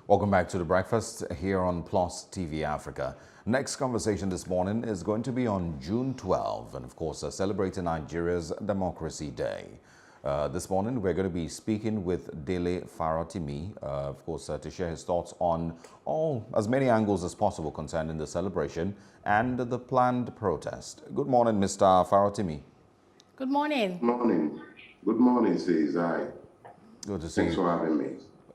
Welcome back to The Breakfast here on Plus TV Africa. Next conversation this morning is going to be on June 12 and of course celebrating Nigeria's Democracy Day. This morning we're going to be speaking with Dele Farotimi, of course to share his thoughts on as many angles as possible concerning the celebration and the planned protest. Good morning, Mr. Farotimi. Good morning. Good morning. Good morning, says I. Good to see you. Thanks for having me.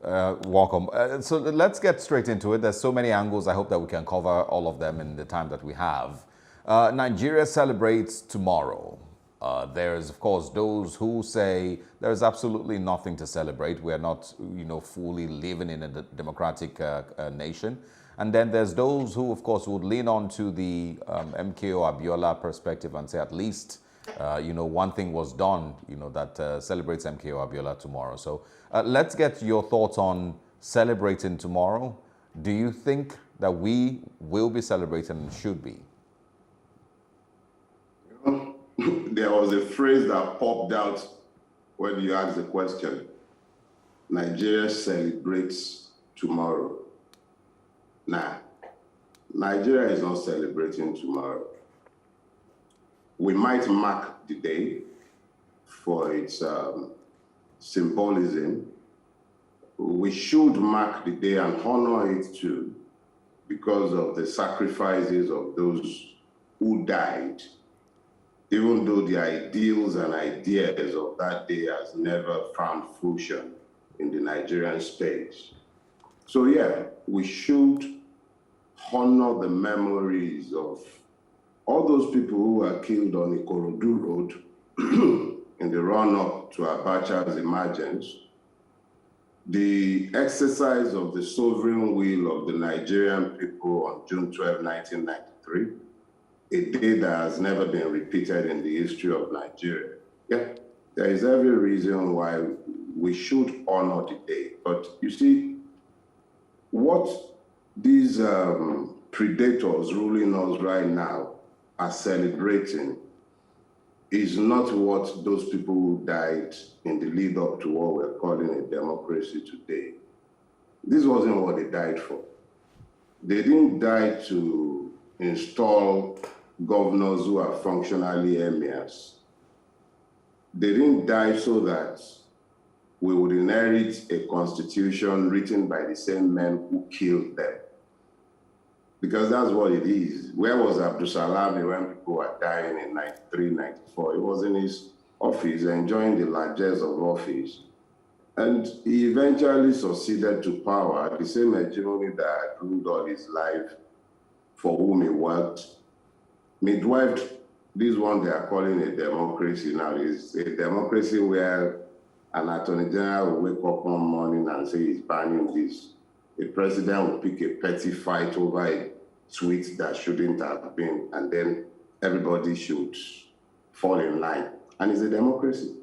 Welcome. So let's get straight into it. There's so many angles. I hope that we can cover all of them in the time that we have. Nigeria celebrates tomorrow. There's, of course, those who say there's absolutely nothing to celebrate. We're not, fully living in a democratic nation. And then there's those who, of course, would lean on to the MKO Abiola perspective and say at least one thing was done, that celebrates MKO Abiola tomorrow. So let's get your thoughts on celebrating tomorrow. Do you think that we will be celebrating and should be? There was a phrase that popped out when you asked the question. Nigeria celebrates tomorrow. Nah, Nigeria is not celebrating tomorrow. We might mark the day for its symbolism. We should mark the day and honor it too because of the sacrifices of those who died, even though the ideals and ideas of that day has never found fruition in the Nigerian space. So yeah, we should honor the memories of all those people who were killed on Ikorodu Road in the run-up to Abacha's emergence, the exercise of the sovereign will of the Nigerian people on June 12, 1993, a day that has never been repeated in the history of Nigeria. Yeah, there is every reason why we should honor the day. But you see, what these predators ruling us right now are celebrating is not what those people who died in the lead up to what we're calling a democracy today. This wasn't what they died for. They didn't die to install governors who are functionally emirs. They didn't die so that we would inherit a constitution written by the same men who killed them. Because that's what it is. Where was Abdul Salami when people were dying in 93, 94? He was in his office enjoying the largesse of office. And he eventually succeeded to power, the same hegemony that had ruled all his life, for whom he worked. Midwifed, this one they are calling a democracy now is a democracy where an attorney general will wake up one morning and say he's banning this. The president will pick a petty fight over a tweet that shouldn't have been, and then everybody should fall in line. And it's a democracy.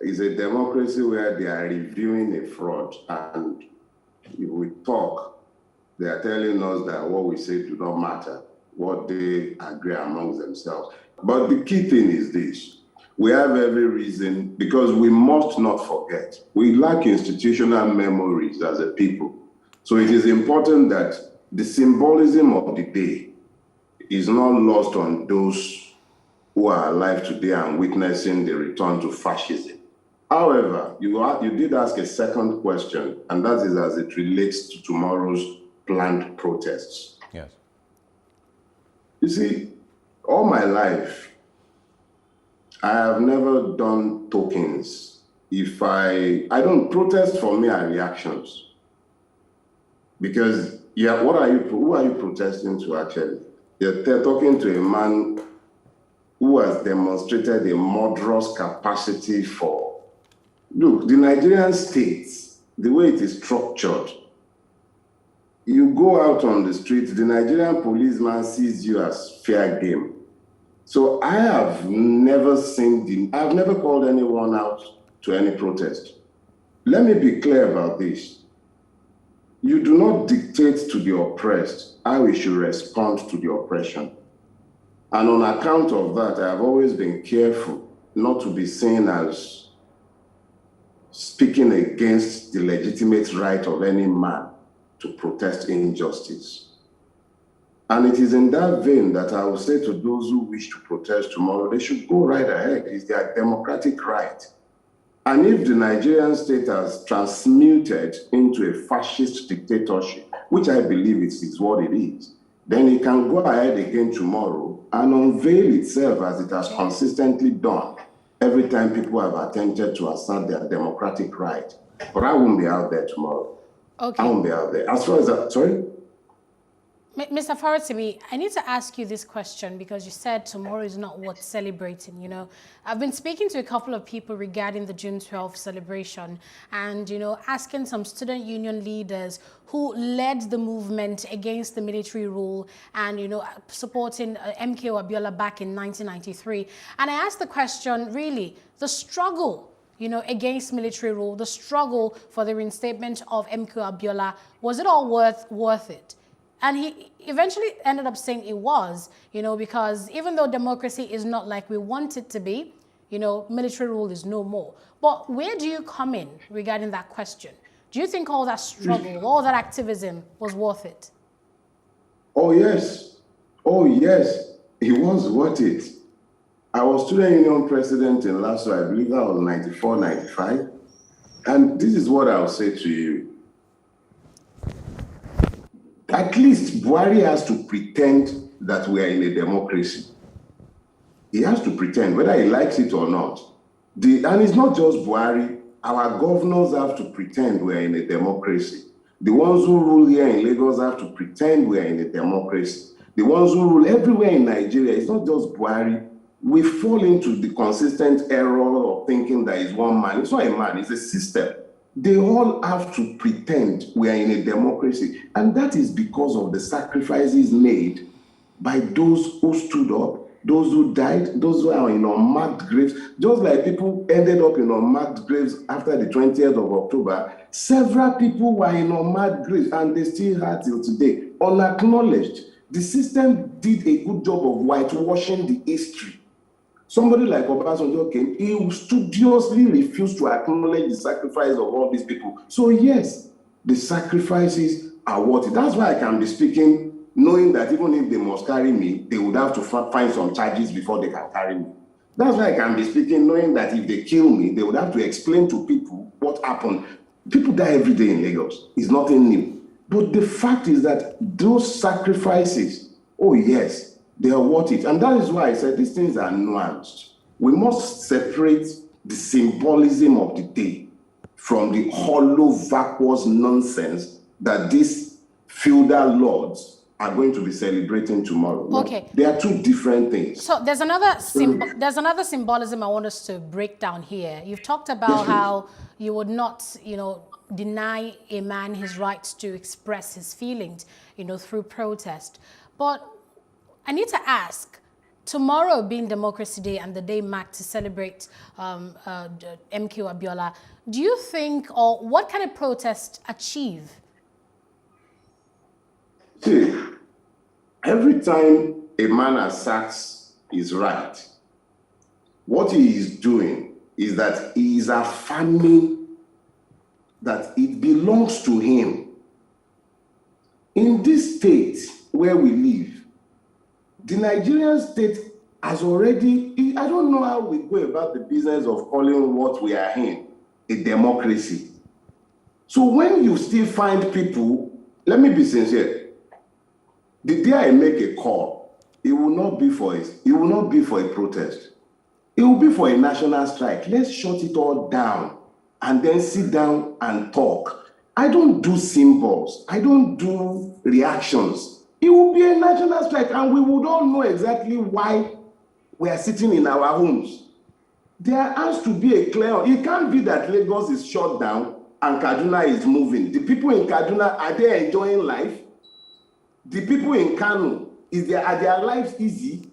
It's a democracy where they are reviewing a fraud, and if we talk, they are telling us that what we say do not matter, what they agree amongst themselves. But the key thing is this. We have every reason, because we must not forget, we lack institutional memories as a people. So it is important that the symbolism of the day is not lost on those who are alive today and witnessing the return to fascism. However, you did ask a second question, and that is as it relates to tomorrow's planned protests. Yes. You see, all my life, I have never done tokens. If I don't protest, for me are reactions. Because yeah, who are you protesting to actually? They're talking to a man who has demonstrated a murderous capacity for. Look, the Nigerian state, the way it is structured, you go out on the street, the Nigerian policeman sees you as fair game. So I have never I've never called anyone out to any protest. Let me be clear about this. You do not dictate to the oppressed how we should respond to the oppression. And on account of that, I have always been careful not to be seen as speaking against the legitimate right of any man to protest injustice. And it is in that vein that I will say to those who wish to protest tomorrow, they should go right ahead. It's their democratic right. And if the Nigerian state has transmuted into a fascist dictatorship, which I believe is what it is, then it can go ahead again tomorrow and unveil itself as it has consistently done every time people have attempted to assert their democratic right. But I won't be out there tomorrow. Okay. I won't be out there. As far as that, sorry? Mr. Farotimi, I need to ask you this question because you said tomorrow is not worth celebrating. You know, I've been speaking to a couple of people regarding the June 12th celebration and, you know, asking some student union leaders who led the movement against the military rule and, you know, supporting MKO Abiola back in 1993. And I asked the question, really, the struggle, you know, against military rule, the struggle for the reinstatement of MKO Abiola, was it all worth it? And he eventually ended up saying it was, you know, because even though democracy is not like we want it to be, you know, military rule is no more. But where do you come in regarding that question? Do you think all that struggle, all that activism was worth it? Oh, yes. Oh, yes. It was worth it. I was student union president in LASO, I believe that was 94, 95. And this is what I'll say to you. At least Buhari has to pretend that we are in a democracy. He has to pretend, whether he likes it or not. And it's not just Buhari. Our governors have to pretend we are in a democracy. The ones who rule here in Lagos have to pretend we are in a democracy. The ones who rule everywhere in Nigeria, it's not just Buhari. We fall into the consistent error of thinking that it's one man. It's not a man, it's a system. They all have to pretend we are in a democracy. And that is because of the sacrifices made by those who stood up, those who died, those who are in unmarked graves. Just like people ended up in unmarked graves after the 20th of October, several people were in unmarked graves and they still are till today, unacknowledged. The system did a good job of whitewashing the history. Somebody like Obasanjo came, he studiously refused to acknowledge the sacrifice of all these people. So yes, the sacrifices are worth it. That's why I can be speaking, knowing that even if they must carry me, they would have to find some charges before they can carry me. That's why I can be speaking, knowing that if they kill me, they would have to explain to people what happened. People die every day in Lagos. It's nothing new. But the fact is that those sacrifices, oh yes, they are worth it. And that is why I said these things are nuanced. We must separate the symbolism of the day from the hollow, vacuous nonsense that these feudal lords are going to be celebrating tomorrow. Okay. No, they are two different things. So there's another symbolism I want us to break down here. You've talked about how you would not, you know, deny a man his right to express his feelings, you know, through protest. But I need to ask, tomorrow being Democracy Day and the day marked to celebrate MKO Abiola, do you think, or what kind of protest achieve? See, every time a man asserts his right, what he is doing is that he is affirming that it belongs to him. In this state where we live, the Nigerian state has already, I don't know how we go about the business of calling what we are in a democracy. So when you still find people, let me be sincere, the day I make a call, it will not be for a protest. It will be for a national strike. Let's shut it all down and then sit down and talk. I don't do symbols. I don't do reactions. It will be a national strike, and we would all know exactly why we are sitting in our homes. There has to be a clear. It can't be that Lagos is shut down and Kaduna is moving. The people in Kaduna, are they enjoying life? The people in Kano, are their lives easy?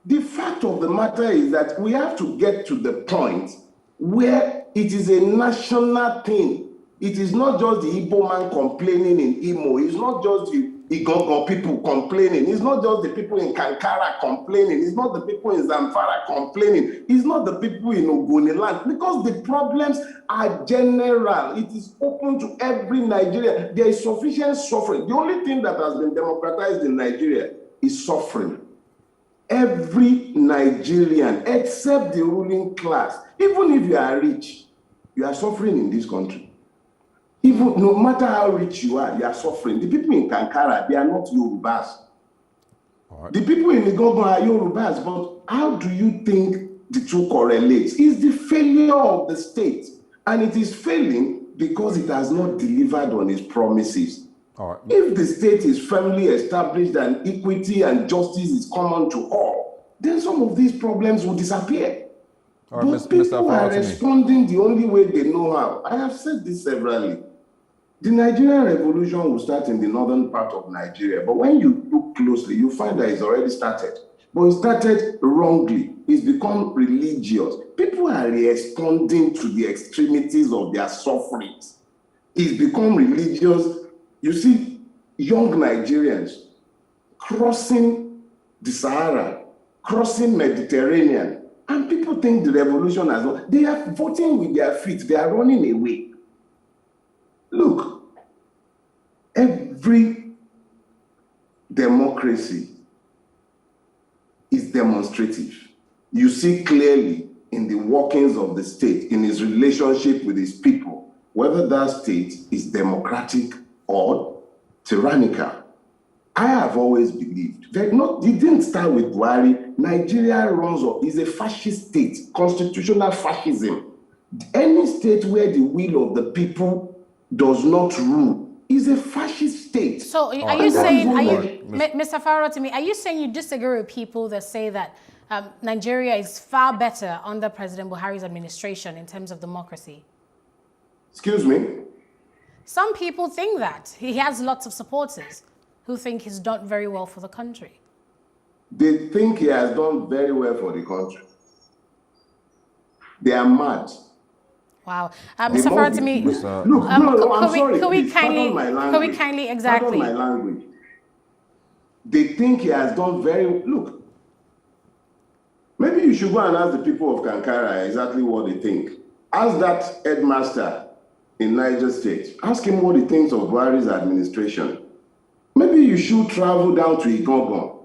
The fact of the matter is that we have to get to the point where it is a national thing It is not just the Igbo man complaining in Imo. It's not just the Igongo people complaining. It's not just the people in Kankara complaining. It's not the people in Zamfara complaining. It's not the people in Ogoniland. Because the problems are general. It is open to every Nigerian. There is sufficient suffering. The only thing that has been democratized in Nigeria is suffering. Every Nigerian, except the ruling class, even if you are rich, you are suffering in this country. Even no matter how rich you are suffering. The people in Kankara, they are not Yorubas. Right. The people in Igogo are Yorubas, but how do you think the two correlates? It's the failure of the state, and it is failing because it has not delivered on its promises. All right. If the state is firmly established and equity and justice is common to all, then some of these problems will disappear. All right, but people are responding the only way they know how. I have said this severally. The Nigerian revolution will start in the northern part of Nigeria, but when you look closely, you find that it's already started. But it started wrongly. It's become religious. People are responding to the extremities of their sufferings. It's become religious. You see young Nigerians crossing the Sahara, crossing Mediterranean, and people think the revolution has won. They are voting with their feet. They are running away. Look, every democracy is demonstrative. You see clearly in the workings of the state, in its relationship with its people, whether that state is democratic or tyrannical. I have always believed that it didn't start with Buhari. Nigeria is a fascist state, constitutional fascism. Any state where the will of the people does not rule is a fascist state. So are you saying, Mr. Farotimi, are you saying you disagree with people that say that Nigeria is far better under President Buhari's administration in terms of democracy? Excuse me? Some people think that. He has lots of supporters who think he's done very well for the country. They think he has done very well for the country. They are mad. Wow. Mr. Farotimi, could we kindly, exactly. Pardon my language. They think he has done look, maybe you should go and ask the people of Kankara exactly what they think. Ask that headmaster in Niger State. Ask him what he thinks of Buhari's administration. Maybe you should travel down to Igogo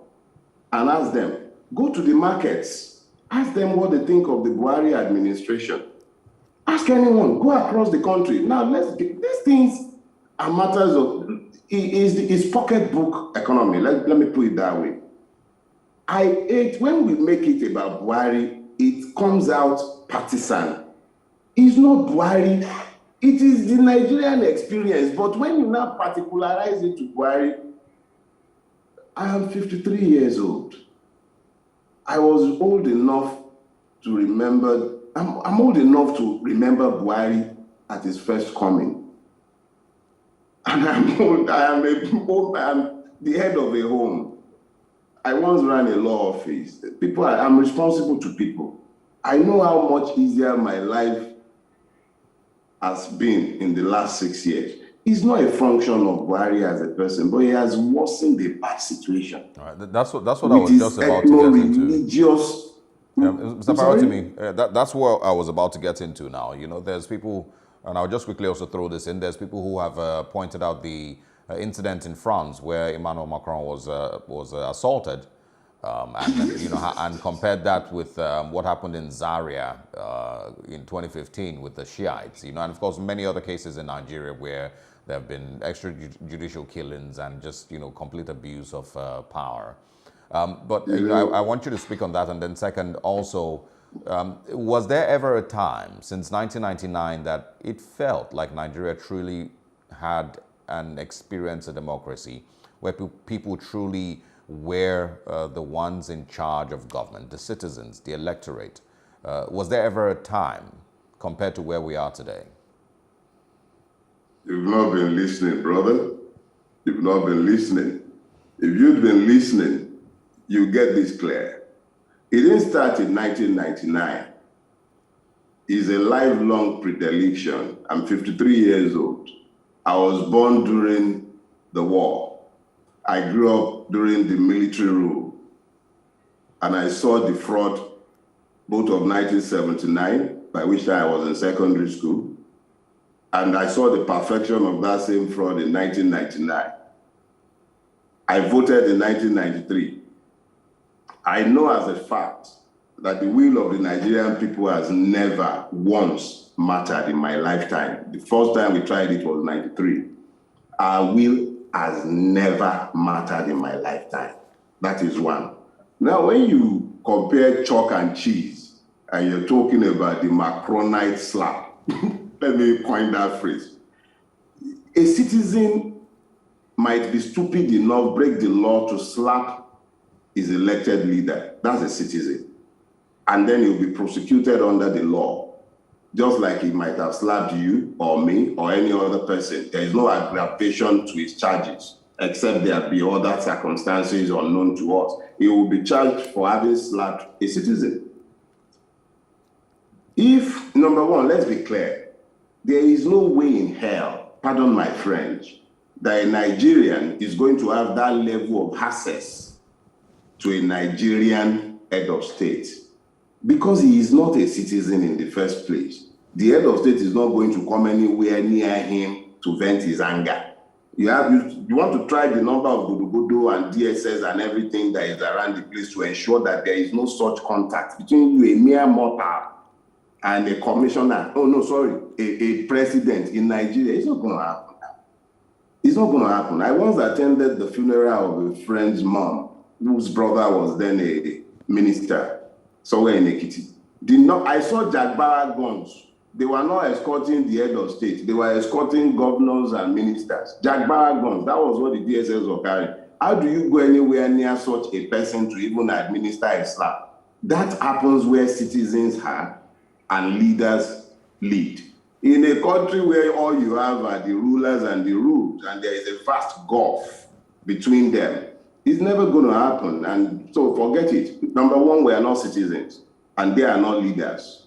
and ask them. Go to the markets. Ask them what they think of the Buhari administration. Ask anyone, go across the country. Now, these things are matters of, it's pocketbook economy. Let me put it that way. I hate when we make it about Buhari, it comes out partisan. It's not Buhari, it is the Nigerian experience. But when you now particularize it to Buhari, I am 53 years old. I was old enough to remember. I'm old enough to remember Buhari at his first coming. And I'm old, I am the head of a home. I once ran a law office. I'm responsible to people. I know how much easier my life has been in the last 6 years. It's not a function of Buhari as a person, but he has worsened the bad situation. All right, that's what I was just about to get into. Yeah, Mr. Farotimi, that's what I was about to get into now. You know, there's people, and I'll just quickly also throw this in, there's people who have pointed out the incident in France where Emmanuel Macron was assaulted, and you know, and compared that with what happened in Zaria in 2015 with the Shiites. You know, and of course many other cases in Nigeria where there have been extrajudicial killings and just, you know, complete abuse of power. But you know, I want you to speak on that. And then second, also, was there ever a time since 1999 that it felt like Nigeria truly had and experienced a democracy where people truly were the ones in charge of government, the citizens, the electorate? Was there ever a time compared to where we are today? You've not been listening, brother. You've not been listening. If you'd been listening, you get this clear. It didn't start in 1999. is a lifelong predilection. I'm 53 years old. I was born during the war. I grew up during the military rule. And I saw the fraud both of 1979, by which time I was in secondary school, and I saw the perfection of that same fraud in 1999. I voted in 1993. I know as a fact that the will of the Nigerian people has never once mattered in my lifetime. The first time we tried it was 93. Our will has never mattered in my lifetime. That is one. Now, when you compare chalk and cheese, and you're talking about the Macronite slap, let me coin that phrase. A citizen might be stupid enough, break the law to slap his elected leader. That's a citizen. And then he'll be prosecuted under the law, just like he might have slapped you or me or any other person. There is no aggravation to his charges, except there be other circumstances unknown to us. He will be charged for having slapped a citizen. If, number one, let's be clear, there is no way in hell, pardon my French, that a Nigerian is going to have that level of access to a Nigerian head of state, because he is not a citizen in the first place. The head of state is not going to come anywhere near him to vent his anger. You want to try the number of Gudugudu and DSS and everything that is around the place to ensure that there is no such contact between you, a mere mortal, and a commissioner, a president in Nigeria. It's not going to happen. It's not going to happen. I once attended the funeral of a friend's mom, whose brother was then a minister somewhere in Ekiti. I saw Jagbara guns. They were not escorting the head of state. They were escorting governors and ministers. Jagbara guns, that was what the DSS were carrying. How do you go anywhere near such a person to even administer a slap? That happens where citizens are and leaders lead. In a country where all you have are the rulers and the ruled, and there is a vast gulf between them, it's never going to happen. And so forget it. Number one, we are not citizens, and they are not leaders.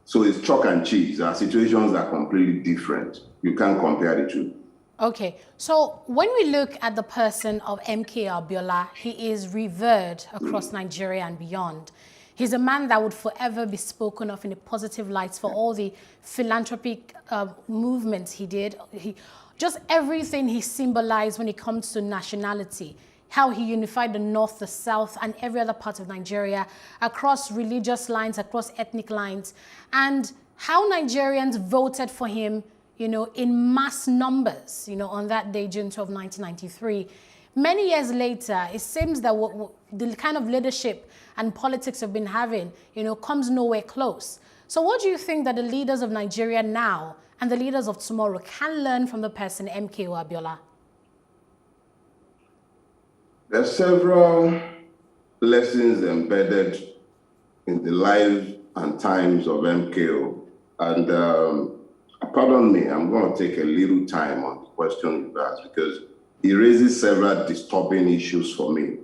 So it's chalk and cheese. Our situations are completely different. You can't compare the two. Okay, so when we look at the person of MK Abiola, he is revered across Nigeria and beyond. He's a man that would forever be spoken of in a positive light for all the philanthropic movements he did. Just everything he symbolized when it comes to nationality, how he unified the North, the South, and every other part of Nigeria across religious lines, across ethnic lines, and how Nigerians voted for him, in mass numbers, on that day, June 12, 1993. Many years later, it seems that the kind of leadership and politics we've been having, comes nowhere close. So what do you think that the leaders of Nigeria now and the leaders of tomorrow can learn from the person MKO Abiola? There are several lessons embedded in the life and times of MKO. And pardon me, I'm going to take a little time on the question you've asked, because it raises several disturbing issues for me.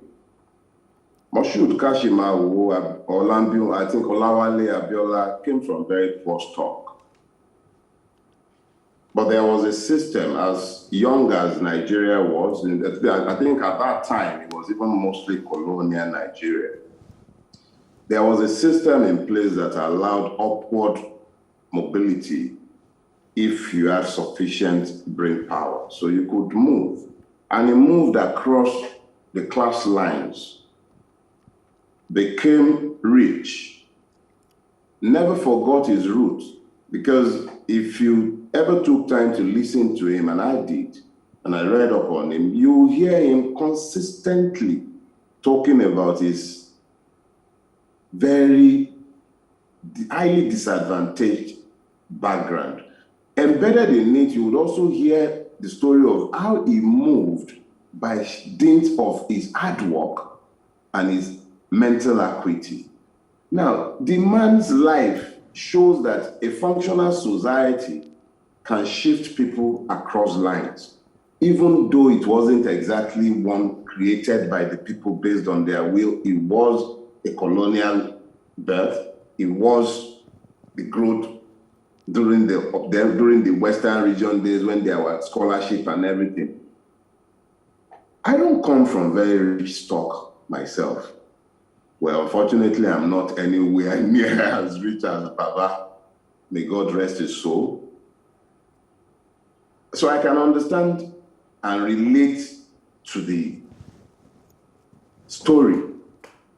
Moshood Kashimawo, Olambio, I think Olawale Abiola came from very poor stock. But there was a system, as young as Nigeria was, I think at that time it was even mostly colonial Nigeria. There was a system in place that allowed upward mobility if you had sufficient brain power. So you could move. And he moved across the class lines, became rich, never forgot his roots. Because if you ever took time to listen to him, and I did, and I read up on him, you hear him consistently talking about his very highly disadvantaged background. Embedded in it, you would also hear the story of how he moved by dint of his hard work and his mental acuity. Now, the man's life shows that a functional society can shift people across lines, even though it wasn't exactly one created by the people based on their will. It was a colonial birth. It was the growth during the Western region days when there was scholarship and everything. I don't come from very rich stock myself. Well, unfortunately, I'm not anywhere near as rich as Baba. May God rest his soul. So I can understand and relate to the story.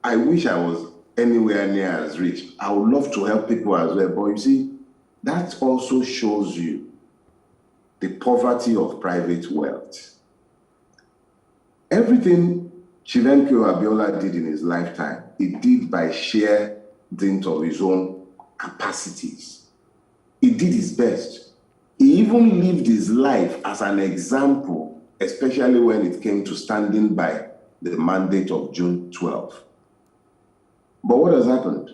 I wish I was anywhere near as rich. I would love to help people as well. But you see, that also shows you the poverty of private wealth. Everything Chivenkyo Abiola did in his lifetime, he did by sheer dint of his own capacities. He did his best. He even lived his life as an example, especially when it came to standing by the mandate of June 12. But what has happened?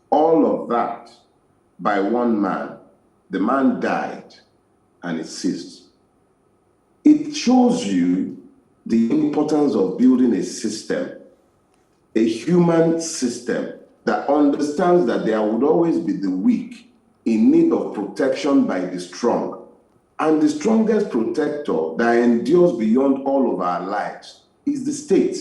All of that by one man. The man died and it ceased. It shows you the importance of building a system, a human system that understands that there would always be the weak in need of protection by the strong. And the strongest protector that endures beyond all of our lives is the state.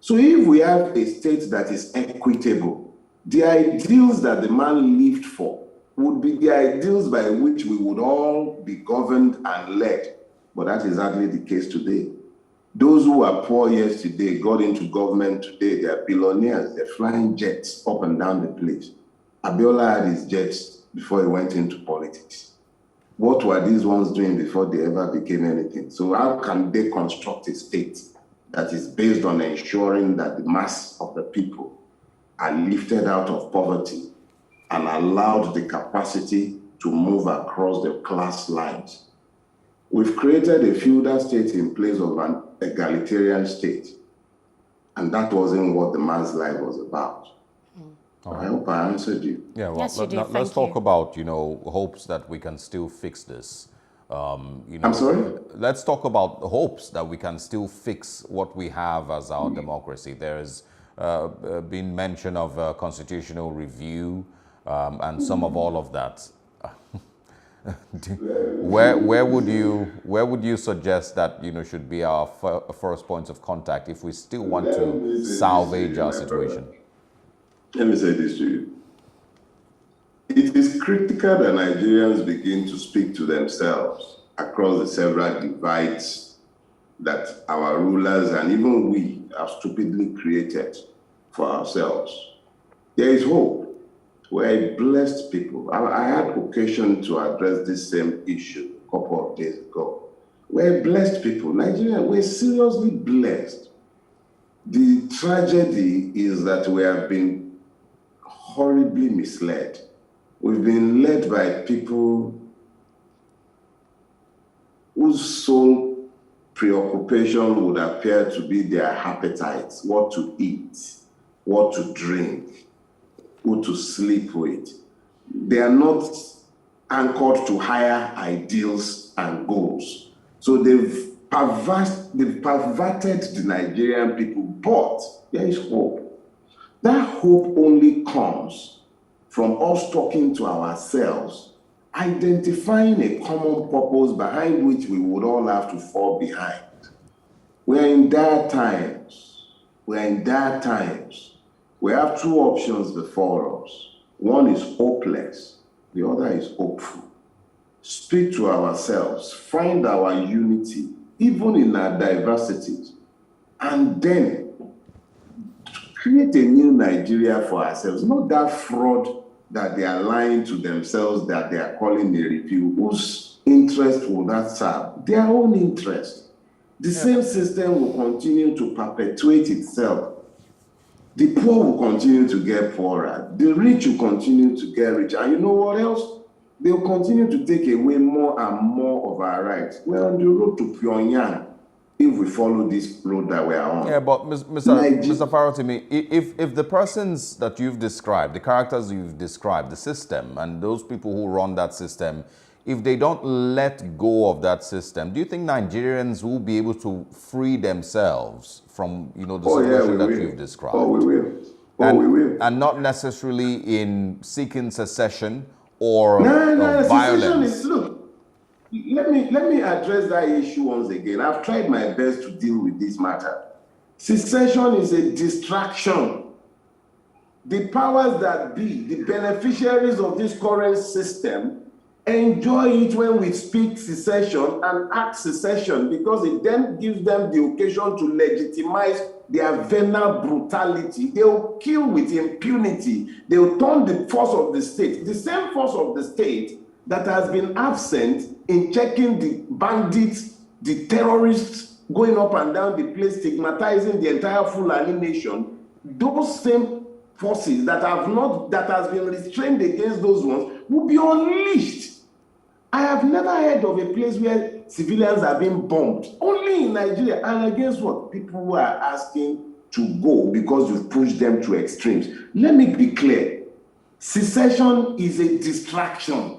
So if we have a state that is equitable, the ideals that the man lived for would be the ideals by which we would all be governed and led. But that is hardly the case today. Those who were poor yesterday got into government today. They are billionaires. They're flying jets up and down the place. Abiola had his jets before he went into politics. What were these ones doing before they ever became anything? So how can they construct a state that is based on ensuring that the mass of the people are lifted out of poverty and allowed the capacity to move across the class lines? We've created a feudal state in place of an egalitarian state. And that wasn't what the man's life was about. I hope I answered you. Yeah, well, Yes, you did. let's Thank talk you. about, hopes that we can still fix this. I'm sorry? Let's talk about the hopes that we can still fix what we have as our democracy. There's been mention of constitutional review and some of all of that. Where would you suggest that should be our first points of contact if we still want to salvage our situation? Let me say this to you. It is critical that Nigerians begin to speak to themselves across the several divides that our rulers and even we have stupidly created for ourselves. There is hope. We're a blessed people. I had occasion to address this same issue a couple of days ago. We're blessed people. Nigeria, we're seriously blessed. The tragedy is that we have been horribly misled. We've been led by people whose sole preoccupation would appear to be their appetites, what to eat, what to drink, who to sleep with. They are not anchored to higher ideals and goals. So they've perverted the Nigerian people, but there is hope. That hope only comes from us talking to ourselves, identifying a common purpose behind which we would all have to fall behind. We are in dire times. We have two options before us. One is hopeless, the other is hopeful. Speak to ourselves, find our unity, even in our diversities, and then create a new Nigeria for ourselves, not that fraud that they are lying to themselves that they are calling a review. Whose interest will that serve? Their own interest. The same system will continue to perpetuate itself. The poor will continue to get poorer. The rich will continue to get rich. And you know what else? They'll continue to take away more and more of our rights. We're on the road to Pyongyang if we follow this road that we are on. Yeah, but Mr. Farotimi, if the persons that you've described, the characters you've described, the system, and those people who run that system, if they don't let go of that system, do you think Nigerians will be able to free themselves from, the situation that you've described? Oh, we will. Oh, we will. And not necessarily in seeking secession or No, secession violence. is, look, let me address that issue once again. I've tried my best to deal with this matter. Secession is a distraction. The powers that be, the beneficiaries of this current system, enjoy it when we speak secession and act secession, because it then gives them the occasion to legitimize their venal brutality. They will kill with impunity. They will turn the force of the state, the same force of the state that has been absent in checking the bandits, the terrorists going up and down the place, stigmatizing the entire Fulani nation. Those same forces that has been restrained against those ones will be unleashed. I have never heard of a place where civilians are being bombed, only in Nigeria. And against what? People who are asking to go because you've pushed them to extremes. Let me be clear. Secession is a distraction.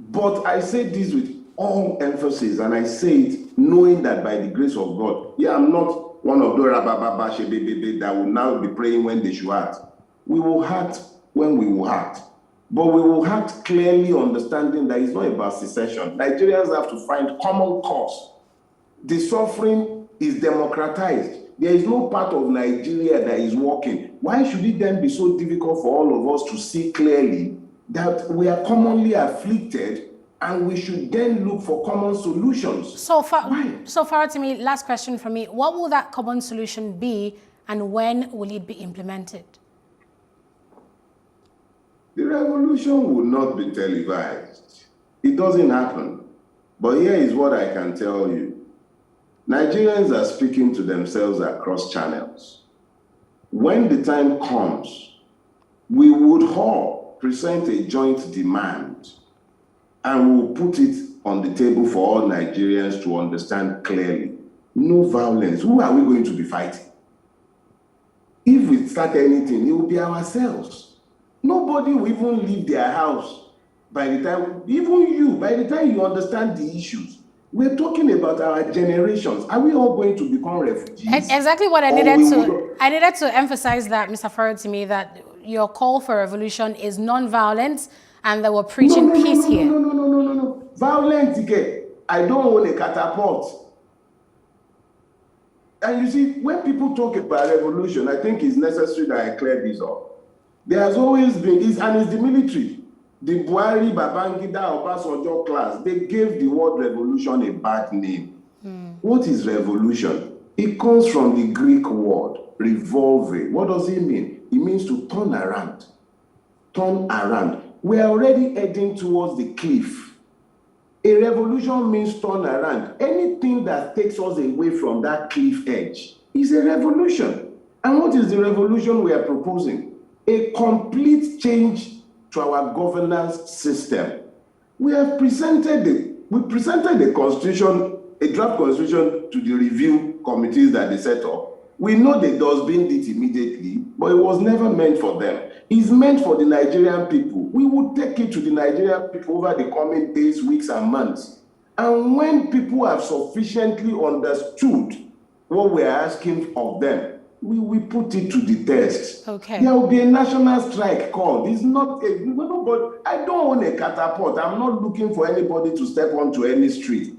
But I say this with all emphasis, and I say it knowing that by the grace of God, I'm not one of those that will now be praying when they should act. We will act when we will act. But we will act clearly, understanding that it's not about secession. Nigerians have to find common cause. The suffering is democratized. There is no part of Nigeria that is working. Why should it then be so difficult for all of us to see clearly that we are commonly afflicted and we should then look for common solutions? So far to me, last question from me. What will that common solution be, and when will it be implemented? The revolution will not be televised. It doesn't happen. But here is what I can tell you. Nigerians are speaking to themselves across channels. When the time comes, we would all present a joint demand, and we'll put it on the table for all Nigerians to understand clearly. No violence. Who are we going to be fighting? If we start anything, it will be ourselves. Nobody will even leave their house by the time, even you, by the time you understand the issues. We're talking about our generations. Are we all going to become refugees? Exactly what I needed to emphasize that, Mr. Farotimi, that your call for revolution is non-violent and that we're preaching peace here. No. Violence, okay. I don't own a catapult. And you see, when people talk about revolution, I think it's necessary that I clear this up. There has always been, and it's the military, the Buhari, Babangida, Obasanjo class, they gave the word revolution a bad name. What is revolution? It comes from the Greek word, revolve. What does it mean? It means to turn around. Turn around. We are already heading towards the cliff. A revolution means turn around. Anything that takes us away from that cliff edge is a revolution. And what is the revolution we are proposing? A complete change to our governance system. We have presented the constitution, a draft constitution, to the review committees that they set up. We know they dustbined it immediately, but it was never meant for them. It's meant for the Nigerian people. We will take it to the Nigerian people over the coming days, weeks, and months. And when people have sufficiently understood what we're asking of them, we put it to the test. Okay. There will be a national strike called. It's not but I don't own a catapult. I'm not looking for anybody to step onto any street.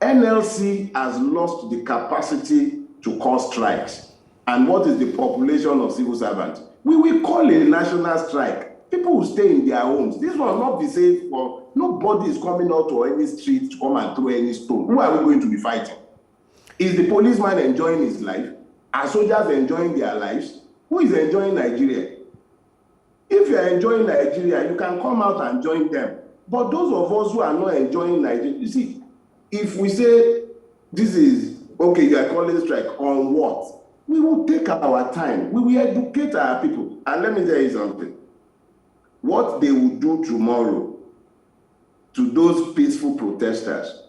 NLC has lost the capacity to cause strikes. And what is the population of civil servants? We will call a national strike. People will stay in their homes. This will not be safe for nobody is coming out to any street to come and throw any stone. Who are we going to be fighting? Is the policeman enjoying his life? Are soldiers enjoying their lives? Who is enjoying Nigeria? If you are enjoying Nigeria, you can come out and join them. But those of us who are not enjoying Nigeria, you see, if we say this is, okay, you are calling strike, on what? We will take our time. We will educate our people. And let me tell you something. What they will do tomorrow to those peaceful protesters,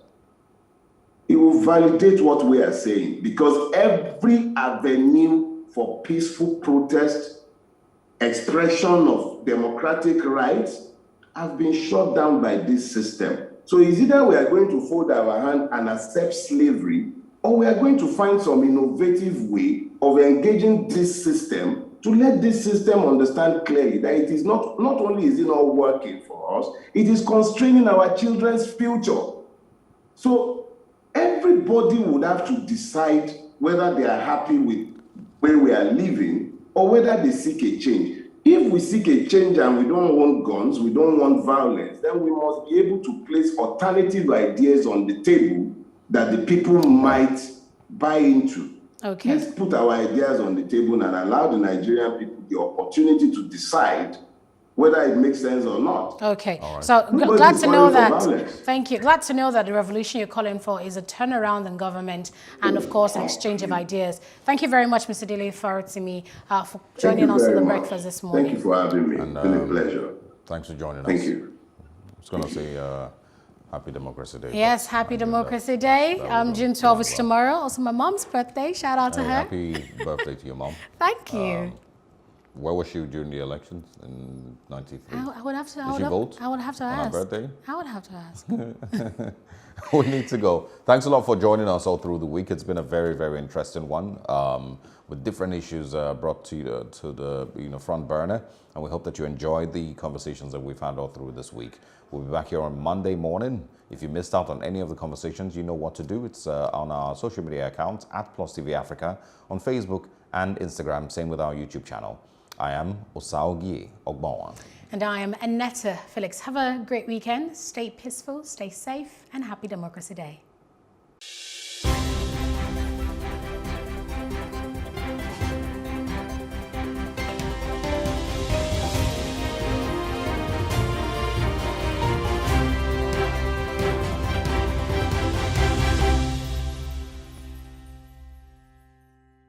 it will validate what we are saying, because every avenue for peaceful protest, expression of democratic rights, have been shut down by this system. So it's either we are going to fold our hand and accept slavery, or we are going to find some innovative way of engaging this system to let this system understand clearly that it is not only is it not working for us, it is constraining our children's future. So everybody would have to decide whether they are happy with where we are living or whether they seek a change. If we seek a change and we don't want guns, we don't want violence, then we must be able to place alternative ideas on the table that the people might buy into. Okay. Let's put our ideas on the table and allow the Nigerian people the opportunity to decide whether it makes sense or not. Okay, so glad to know that. Thank you. Glad to know that the revolution you're calling for is a turnaround in government and, of course, an exchange of ideas. Thank you very much, Mr. Dele Farotimi, for joining us on the breakfast this morning. Thank you for having me. It's been a pleasure. Thanks for joining us. Thank you. I was going to say Happy Democracy Day. Yes, Happy Democracy Day. June 12th is tomorrow. Also, my mom's birthday. Shout out to her. Happy birthday to your mom. Thank you. Where was she during the elections in '93? I would have to. Did she vote? I would have to ask. On her birthday? I would have to ask. We need to go. Thanks a lot for joining us all through the week. It's been a very, very interesting one with different issues brought to the front burner. And we hope that you enjoyed the conversations that we've had all through this week. We'll be back here on Monday morning. If you missed out on any of the conversations, you know what to do. It's on our social media accounts at Plus TV Africa on Facebook and Instagram. Same with our YouTube channel. I am Osaogie Ogbawan. And I am Annetta Felix. Have a great weekend. Stay peaceful, stay safe, and happy Democracy Day.